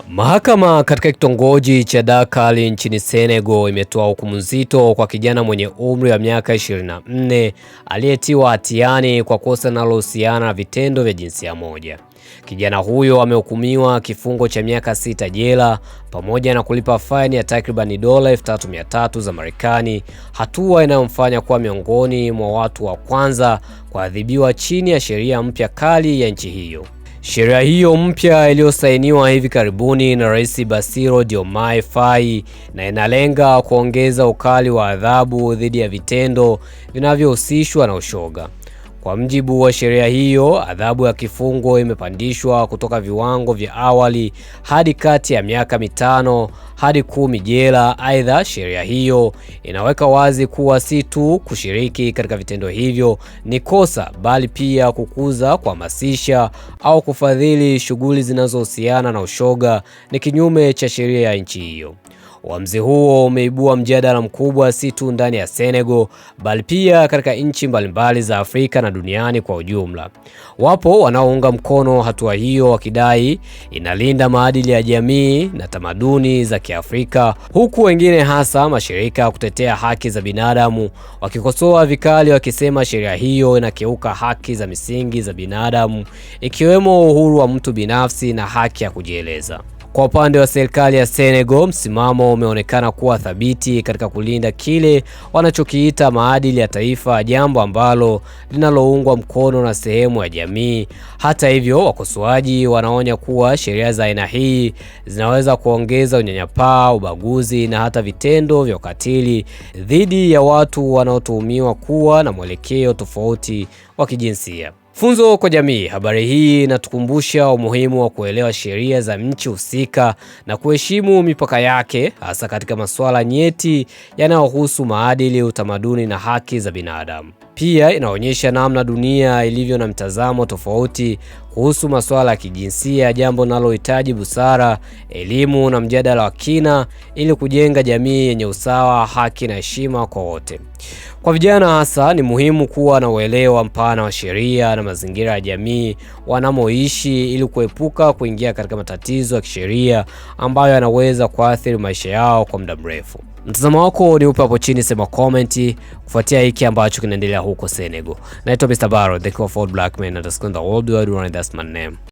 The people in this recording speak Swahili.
Mahakama katika kitongoji cha Dakar nchini Senegal imetoa hukumu nzito kwa kijana mwenye umri wa miaka 24 aliyetiwa hatiani kwa kosa linalohusiana na vitendo vya jinsia moja. Kijana huyo amehukumiwa kifungo cha miaka 6 jela pamoja na kulipa faini ya takriban dola 3300 za Marekani, hatua inayomfanya kuwa miongoni mwa watu wa kwanza kuadhibiwa chini ya sheria mpya kali ya nchi hiyo. Sheria hiyo mpya iliyosainiwa hivi karibuni na Rais Bassirou Diomaye Faye na inalenga kuongeza ukali wa adhabu dhidi ya vitendo vinavyohusishwa na ushoga. Kwa mjibu wa sheria hiyo, adhabu ya kifungo imepandishwa kutoka viwango vya awali hadi kati ya miaka 5 hadi 10 jela. Aidha, sheria hiyo inaweka wazi kuwa si tu kushiriki katika vitendo hivyo ni kosa, bali pia kukuza, kuhamasisha au kufadhili shughuli zinazohusiana na ushoga ni kinyume cha sheria ya nchi hiyo. Uamuzi huo umeibua mjadala mkubwa si tu ndani ya Senegal bali pia katika nchi mbalimbali za Afrika na duniani kwa ujumla. Wapo wanaounga mkono hatua hiyo wakidai inalinda maadili ya jamii na tamaduni za Kiafrika, huku wengine hasa mashirika ya kutetea haki za binadamu wakikosoa vikali, wakisema sheria hiyo inakiuka haki za misingi za binadamu ikiwemo uhuru wa mtu binafsi na haki ya kujieleza. Kwa upande wa serikali ya Senegal, msimamo umeonekana kuwa thabiti katika kulinda kile wanachokiita maadili ya taifa, jambo ambalo linaloungwa mkono na sehemu ya jamii. Hata hivyo, wakosoaji wanaonya kuwa sheria za aina hii zinaweza kuongeza unyanyapaa, ubaguzi na hata vitendo vya ukatili dhidi ya watu wanaotuhumiwa kuwa na mwelekeo tofauti wa kijinsia. Funzo kwa jamii. Habari hii inatukumbusha umuhimu wa kuelewa sheria za nchi husika na kuheshimu mipaka yake, hasa katika masuala nyeti yanayohusu maadili, utamaduni na haki za binadamu. Pia inaonyesha namna dunia ilivyo na mtazamo tofauti kuhusu masuala ya kijinsia, jambo linalohitaji busara, elimu na mjadala wa kina ili kujenga jamii yenye usawa, haki na heshima kwa wote. Kwa vijana hasa ni muhimu kuwa na uelewa mpana wa sheria na mazingira ya jamii wanamoishi ili kuepuka kuingia katika matatizo ya kisheria ambayo yanaweza kuathiri maisha yao kwa muda mrefu. Mtazamo wako ni upe hapo chini, sema comment kufuatia hiki ambacho kinaendelea huko Senegal. Naitwa Mr. Baro, the king of all black men, and the world wide, that's my name.